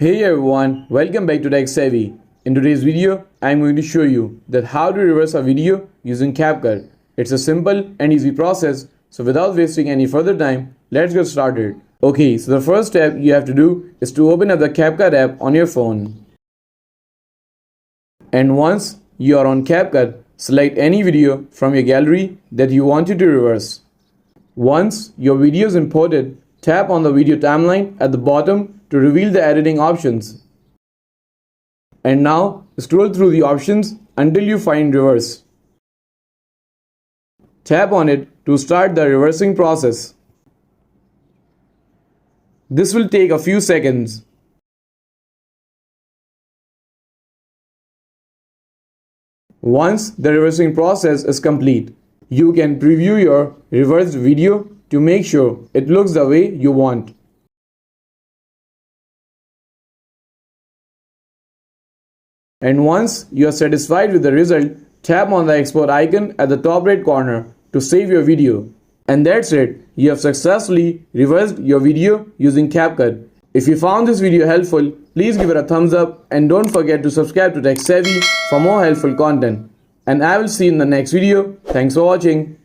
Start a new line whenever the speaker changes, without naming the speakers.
Hey everyone, welcome back to Tech Savvy. In today's video, I'm going to show you that how to reverse a video using CapCut. It's a simple and easy process, so without wasting any further time, let's get started. Okay, so the first step you have to do is to open up the CapCut app on your phone. And once you are on CapCut, select any video from your gallery that you want to reverse. Once your video is imported, tap on the video timeline at the bottom to reveal the editing options. And now scroll through the options until you find reverse. Tap on it to start the reversing process. This will take a few seconds. Once the reversing process is complete, you can preview your reversed video to make sure it looks the way you want. And once you are satisfied with the result, tap on the export icon at the top right corner to save your video. And that's it, you have successfully reversed your video using CapCut. If you found this video helpful, please give it a thumbs up and don't forget to subscribe to Tech Savvy for more helpful content. And I will see you in the next video. Thanks for watching.